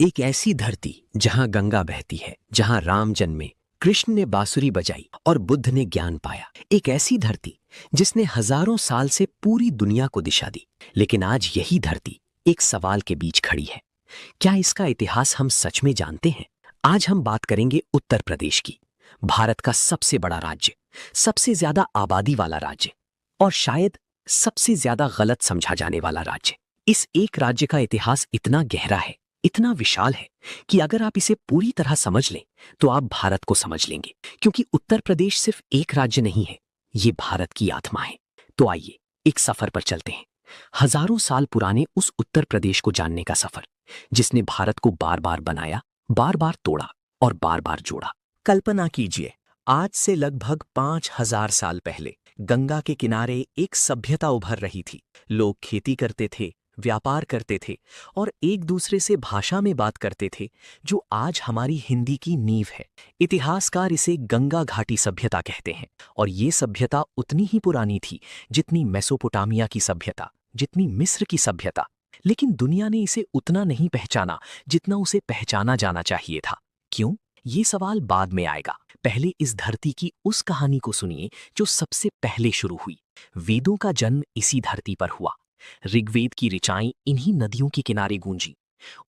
एक ऐसी धरती जहां गंगा बहती है, जहां राम जन्मे, कृष्ण ने बांसुरी बजाई और बुद्ध ने ज्ञान पाया। एक ऐसी धरती जिसने हजारों साल से पूरी दुनिया को दिशा दी। लेकिन आज यही धरती एक सवाल के बीच खड़ी है। क्या इसका इतिहास हम सच में जानते हैं? आज हम बात करेंगे उत्तर प्रदेश की, भारत का सबसे बड़ा राज्य, सबसे ज्यादा आबादी वाला राज्य और शायद सबसे ज्यादा गलत समझा जाने वाला राज्य। इस एक राज्य का इतिहास इतना गहरा है, इतना विशाल है कि अगर आप इसे पूरी तरह समझ लें तो आप भारत को समझ लेंगे। क्योंकि उत्तर प्रदेश सिर्फ एक राज्य नहीं है, ये भारत की आत्मा है। तो आइए एक सफर पर चलते हैं, हजारों साल पुराने उस उत्तर प्रदेश को जानने का सफर, जिसने भारत को बार बार बनाया, बार बार तोड़ा और बार बार जोड़ा। कल्पना कीजिए, आज से लगभग 5000 साल पहले गंगा के किनारे एक सभ्यता उभर रही थी। लोग खेती करते थे, व्यापार करते थे और एक दूसरे से भाषा में बात करते थे, जो आज हमारी हिंदी की नींव है। इतिहासकार इसे गंगा घाटी सभ्यता कहते हैं और ये सभ्यता उतनी ही पुरानी थी जितनी मेसोपोटामिया की सभ्यता, जितनी मिस्र की सभ्यता। लेकिन दुनिया ने इसे उतना नहीं पहचाना जितना उसे पहचाना जाना चाहिए था। क्यों? ये सवाल बाद में आएगा। पहले इस धरती की उस कहानी को सुनिए जो सबसे पहले शुरू हुई। वेदों का जन्म इसी धरती पर हुआ। ऋग्वेद की ऋचाएं इन्हीं नदियों के किनारे गूंजी।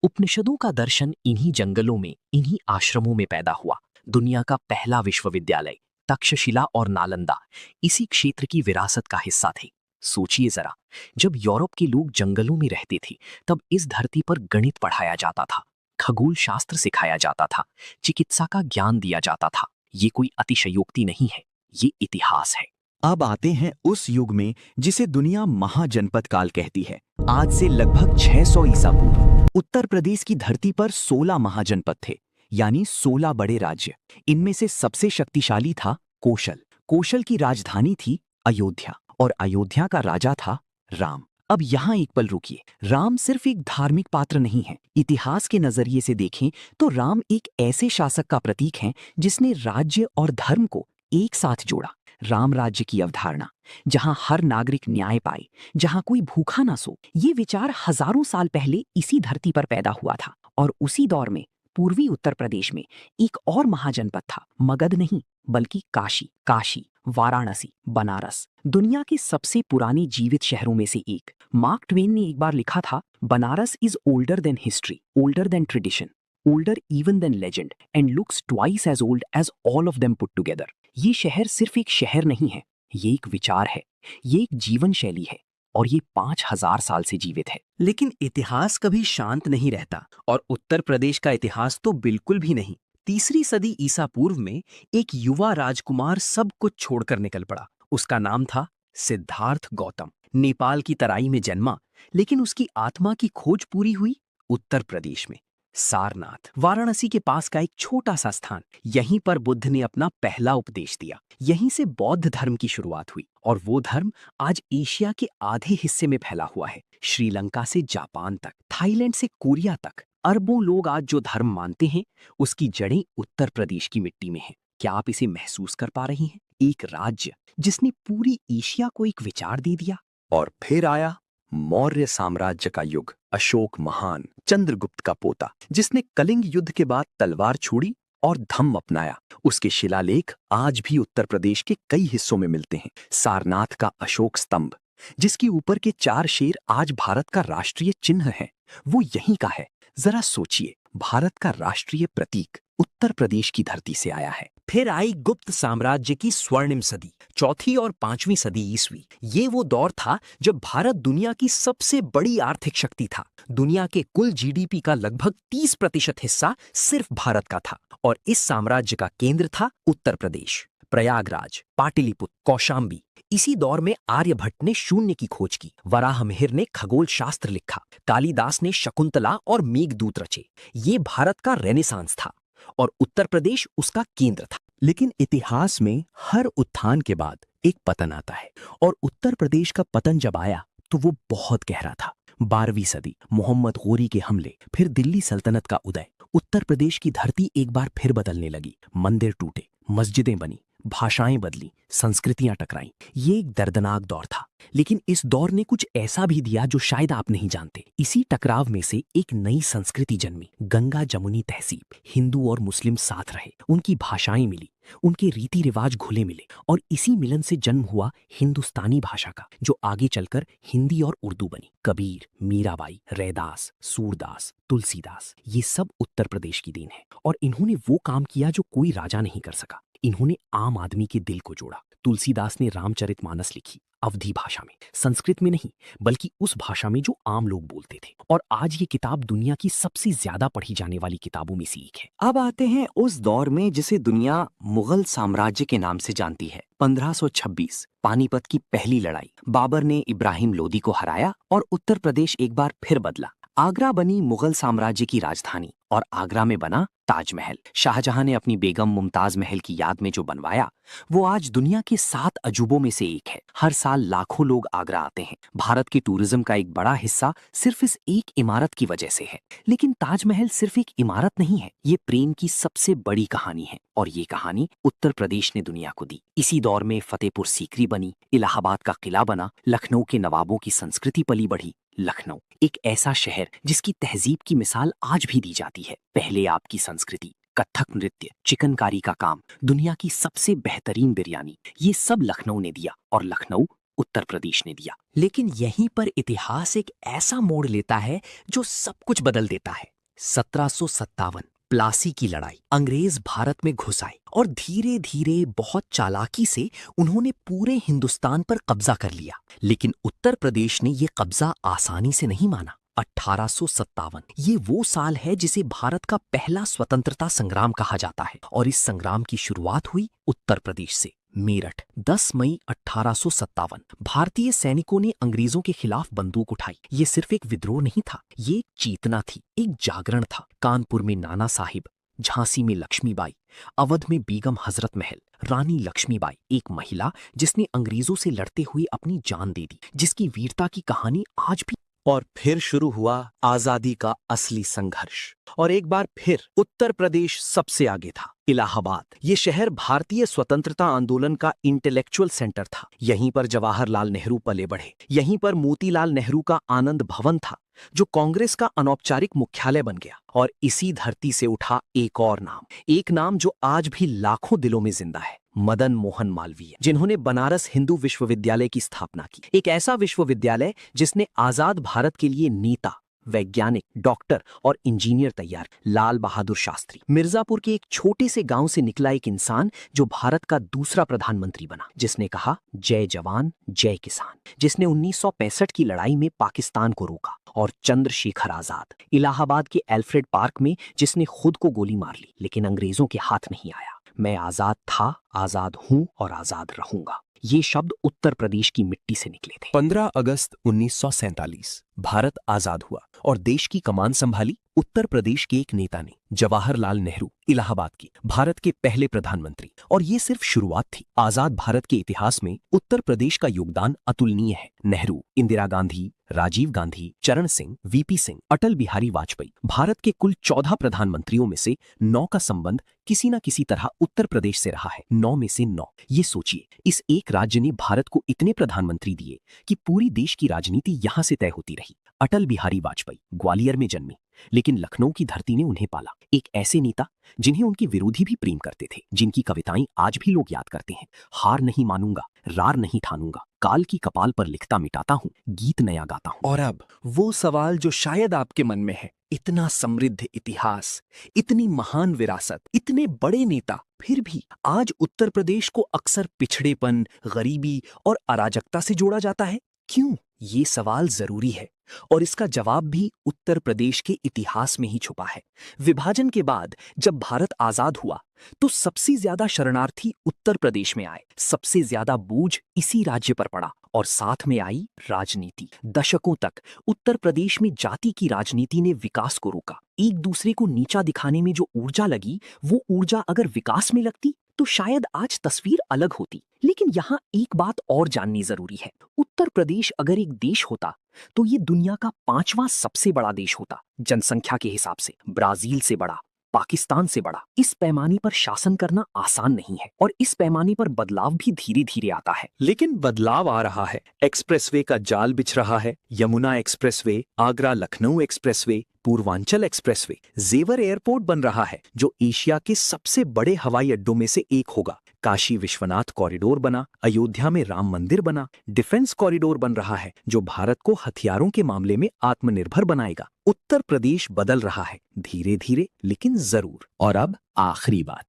उपनिषदों का दर्शन इन्हीं जंगलों में, इन्हीं आश्रमों में पैदा हुआ। दुनिया का पहला विश्वविद्यालय तक्षशिला और नालंदा इसी क्षेत्र की विरासत का हिस्सा थे। सोचिए जरा, जब यूरोप के लोग जंगलों में रहते थे तब इस धरती पर गणित पढ़ाया जाता था, खगोल शास्त्र सिखाया जाता था, चिकित्सा का ज्ञान दिया जाता था। ये कोई अतिशयोक्ति नहीं है, ये इतिहास है। अब आते हैं उस युग में जिसे दुनिया महाजनपद काल कहती है। आज से लगभग 600 ईसा पूर्व उत्तर प्रदेश की धरती पर 16 महाजनपद थे, यानी 16 बड़े राज्य। इनमें से सबसे शक्तिशाली था कौशल। कौशल की राजधानी थी अयोध्या और अयोध्या का राजा था राम। अब यहाँ एक पल रुकिए, राम सिर्फ एक धार्मिक पात्र नहीं है। इतिहास के नजरिए से देखें तो राम एक ऐसे शासक का प्रतीक है जिसने राज्य और धर्म को एक साथ जोड़ा। राम राज्य की अवधारणा, जहां हर नागरिक न्याय पाए, जहां कोई भूखा ना सो, ये विचार हजारों साल पहले इसी धरती पर पैदा हुआ था। और उसी दौर में पूर्वी उत्तर प्रदेश में एक और महाजनपद था, मगध नहीं बल्कि काशी। काशी, वाराणसी, बनारस दुनिया के सबसे पुराने जीवित शहरों में से एक। मार्क ट्वेन ने एक बार लिखा था, Banaras is older than history, older than tradition, older even than legend and looks twice as old as all of them put together। ये शहर सिर्फ एक शहर नहीं है, ये एक विचार है, ये एक जीवन शैली है और ये 5000 साल से जीवित है। लेकिन इतिहास कभी शांत नहीं रहता और उत्तर प्रदेश का इतिहास तो बिल्कुल भी नहीं। 3री सदी ईसा पूर्व में एक युवा राजकुमार सब कुछ छोड़कर निकल पड़ा। उसका नाम था सिद्धार्थ गौतम। नेपाल की तराई में जन्मा, लेकिन उसकी आत्मा की खोज पूरी हुई उत्तर प्रदेश में, सारनाथ, वाराणसी के पास का एक छोटा सा स्थान। यहीं पर बुद्ध ने अपना पहला उपदेश दिया। यहीं से बौद्ध धर्म की शुरुआत हुई और वो धर्म आज एशिया के आधे हिस्से में फैला हुआ है। श्रीलंका से जापान तक, थाईलैंड से कोरिया तक अरबों लोग आज जो धर्म मानते हैं, उसकी जड़ें उत्तर प्रदेश की मिट्टी में हैं। क्या आप इसे महसूस कर पा रही हैं? एक राज्य जिसने पूरी एशिया को एक विचार दे दिया। और फिर आया मौर्य साम्राज्य का युग। अशोक महान, चंद्रगुप्त का पोता, जिसने कलिंग युद्ध के बाद तलवार छोड़ी और धम्म अपनाया। उसके शिलालेख आज भी उत्तर प्रदेश के कई हिस्सों में मिलते हैं। सारनाथ का अशोक स्तंभ, जिसके ऊपर के 4 शेर आज भारत का राष्ट्रीय चिन्ह है, वो यहीं का है। जरा सोचिए, भारत का राष्ट्रीय प्रतीक उत्तर प्रदेश की धरती से आया है। फिर आई गुप्त साम्राज्य की स्वर्णिम सदी, 4वीं और 5वीं सदी ईस्वी। ये वो दौर था जब भारत दुनिया की सबसे बड़ी आर्थिक शक्ति था। दुनिया के कुल जीडीपी का लगभग 30% हिस्सा सिर्फ भारत का था और इस साम्राज्य का केंद्र था उत्तर प्रदेश। प्रयागराज, पाटलिपुत्र, कौशाम्बी। इसी दौर में आर्यभट्ट ने शून्य की खोज की, वराहमिहिर ने खगोल शास्त्र लिखा, कालिदास ने शकुंतला और मेघदूत रचे। ये भारत का रेनेसांस था और उत्तर प्रदेश उसका केंद्र था। लेकिन इतिहास में हर उत्थान के बाद एक पतन आता है और उत्तर प्रदेश का पतन जब आया तो वो बहुत गहरा था। 12वीं सदी, मोहम्मद गोरी के हमले, फिर दिल्ली सल्तनत का उदय। उत्तर प्रदेश की धरती एक बार फिर बदलने लगी। मंदिर टूटे, मस्जिदें बनी, भाषाएं बदली, संस्कृतियां टकराईं। ये एक दर्दनाक दौर था, लेकिन इस दौर ने कुछ ऐसा भी दिया जो शायद आप नहीं जानते। इसी टकराव में से एक नई संस्कृति जन्मी, गंगा जमुनी तहजीब। हिंदू और मुस्लिम साथ रहे, उनकी भाषाएं मिली, उनके रीति रिवाज घुले मिले, और इसी मिलन से जन्म हुआ हिंदुस्तानी भाषा का, जो आगे चलकर हिंदी और उर्दू बनी। कबीर, मीराबाई, रैदास, सूरदास, तुलसीदास, ये सब उत्तर प्रदेश की देन है। और इन्होंने वो काम किया जो कोई राजा नहीं कर सका। इन्होंने आम आदमी के दिल को जोड़ा। तुलसीदास ने रामचरितमानस लिखी, अवधी भाषा में, संस्कृत में नहीं, बल्कि उस भाषा में जो आम लोग बोलते थे। और आज ये किताब दुनिया की सबसे ज्यादा पढ़ी जाने वाली किताबों में से एक है। अब आते हैं उस दौर में जिसे दुनिया मुगल साम्राज्य के नाम से जानती है। 1526 पानीपत की पहली लड़ाई। बाबर ने इब्राहिम लोदी को हराया और उत्तर प्रदेश एक बार फिर बदला। आगरा बनी मुगल साम्राज्य की राजधानी, और आगरा में बना ताजमहल। शाहजहां ने अपनी बेगम मुमताज महल की याद में जो बनवाया, वो आज दुनिया के 7 अजूबों में से एक है। हर साल लाखों लोग आगरा आते हैं। भारत के टूरिज्म का एक बड़ा हिस्सा सिर्फ इस एक इमारत की वजह से है। लेकिन ताजमहल सिर्फ एक इमारत नहीं है, ये प्रेम की सबसे बड़ी कहानी है, और ये कहानी उत्तर प्रदेश ने दुनिया को दी। इसी दौर में फतेहपुर सीकरी बनी, इलाहाबाद का किला बना, लखनऊ के नवाबों की संस्कृति पली बढ़ी। लखनऊ एक ऐसा शहर जिसकी तहजीब की मिसाल आज भी दी जाती है। पहले आपकी संस्कृति, कथक नृत्य, चिकनकारी का काम, दुनिया की सबसे बेहतरीन बिरयानी, ये सब लखनऊ ने दिया, और लखनऊ उत्तर प्रदेश ने दिया। लेकिन यहीं पर इतिहास एक ऐसा मोड़ लेता है जो सब कुछ बदल देता है। 1757 प्लासी की लड़ाई। अंग्रेज भारत में घुस आए और धीरे धीरे बहुत चालाकी से उन्होंने पूरे हिंदुस्तान पर कब्जा कर लिया। लेकिन उत्तर प्रदेश ने ये कब्जा आसानी से नहीं माना। 1857 ये वो साल है जिसे भारत का पहला स्वतंत्रता संग्राम कहा जाता है, और इस संग्राम की शुरुआत हुई उत्तर प्रदेश से। मेरठ 10 मई 1857 भारतीय सैनिकों ने अंग्रेजों के खिलाफ बंदूक उठाई। ये सिर्फ एक विद्रोह नहीं था, ये एक चेतना थी, एक जागरण था। कानपुर में नाना साहिब, झांसी में लक्ष्मीबाई, अवध में बेगम हजरत महल, रानी लक्ष्मीबाई, एक महिला जिसने अंग्रेजों से लड़ते हुए अपनी जान दे दी, जिसकी वीरता की कहानी आज भी। और फिर शुरू हुआ आजादी का असली संघर्ष, और एक बार फिर उत्तर प्रदेश सबसे आगे था। इलाहाबाद, ये शहर भारतीय स्वतंत्रता आंदोलन का इंटेलेक्चुअल सेंटर था। यहीं पर जवाहरलाल नेहरू पले बढ़े। यहीं पर मोतीलाल नेहरू का आनंद भवन था, जो कांग्रेस का अनौपचारिक मुख्यालय बन गया। और इसी धरती से उठा एक और नाम, एक नाम जो आज भी लाखों दिलों में जिंदा है, मदन मोहन मालवीय, जिन्होंने बनारस हिंदू विश्वविद्यालय की स्थापना की। एक ऐसा विश्वविद्यालय जिसने आजाद भारत के लिए नेता, वैज्ञानिक, डॉक्टर और इंजीनियर तैयार। लाल बहादुर शास्त्री, मिर्जापुर के एक छोटे से गांव से निकला एक इंसान जो भारत का दूसरा प्रधानमंत्री बना, जिसने कहा जय जवान जय किसान, जिसने 1965 की लड़ाई में पाकिस्तान को रोका। और चंद्रशेखर आजाद, इलाहाबाद के एल्फ्रेड पार्क में, जिसने खुद को गोली मार ली, लेकिन अंग्रेजों के हाथ नहीं आया। मैं आजाद था, आजाद हूं और आजाद रहूंगा, ये शब्द उत्तर प्रदेश की मिट्टी से निकले थे। 15 अगस्त 1947 भारत आजाद हुआ और देश की कमान संभाली उत्तर प्रदेश के एक नेता ने, जवाहरलाल नेहरू, इलाहाबाद की, भारत के पहले प्रधानमंत्री। और ये सिर्फ शुरुआत थी। आजाद भारत के इतिहास में उत्तर प्रदेश का योगदान अतुलनीय है। नेहरू, इंदिरा गांधी, राजीव गांधी, चरण सिंह, वीपी सिंह, अटल बिहारी वाजपेयी, भारत के कुल 14 प्रधानमंत्रियों में से 9 का संबंध किसी न किसी तरह उत्तर प्रदेश से रहा है। 9 में से 9। ये सोचिए, इस एक राज्य ने भारत को इतने प्रधानमंत्री दिए कि पूरी देश की राजनीति यहां से तय होती रही। अटल बिहारी वाजपेयी ग्वालियर में जन्मे, लेकिन लखनऊ की धरती ने उन्हें पाला। एक ऐसे नेता जिन्हें उनके विरोधी भी प्रेम करते थे, जिनकी कविताएं आज भी लोग याद करते हैं। हार नहीं मानूंगा, रार नहीं ठानूंगा, काल की कपाल पर लिखता मिटाता हूं, गीत नया गाता हूं। और अब वो सवाल जो शायद आपके मन में है, इतना समृद्ध इतिहास, इतनी महान विरासत, इतने बड़े नेता, फिर भी आज उत्तर प्रदेश को अक्सर पिछड़ेपन, गरीबी और अराजकता से जोड़ा जाता है। क्यों? ये सवाल जरूरी है, और इसका जवाब भी उत्तर प्रदेश के इतिहास में ही छुपा है। विभाजन के बाद जब भारत आजाद हुआ, तो सबसे ज्यादा शरणार्थी उत्तर प्रदेश में आए, सबसे ज्यादा बोझ इसी राज्य पर पड़ा, और साथ में आई राजनीति। दशकों तक उत्तर प्रदेश में जाति की राजनीति ने विकास को रोका। एक दूसरे को नीचा दिखाने में जो ऊर्जा लगी, वो ऊर्जा अगर विकास में लगती तो शायद आज तस्वीर अलग होती। लेकिन यहाँ एक बात और जाननी जरूरी है। उत्तर प्रदेश अगर एक देश होता तो ये दुनिया का 5वां सबसे बड़ा देश होता, जनसंख्या के हिसाब से ब्राजील से बड़ा, पाकिस्तान से बड़ा। इस पैमाने पर शासन करना आसान नहीं है और इस पैमाने पर बदलाव भी धीरे धीरे आता है। लेकिन बदलाव आ रहा है। एक्सप्रेसवे का जाल बिछ रहा है। Yamuna expressway, Agra Lucknow expressway, Purvanchal expressway, जेवर एयरपोर्ट बन रहा है जो एशिया के सबसे बड़े हवाई अड्डों में से एक होगा। काशी विश्वनाथ कॉरिडोर बना, अयोध्या में राम मंदिर बना, डिफेंस कॉरिडोर बन रहा है जो भारत को हथियारों के मामले में आत्मनिर्भर बनाएगा। उत्तर प्रदेश बदल रहा है, धीरे धीरे लेकिन जरूर। और अब आखिरी बात,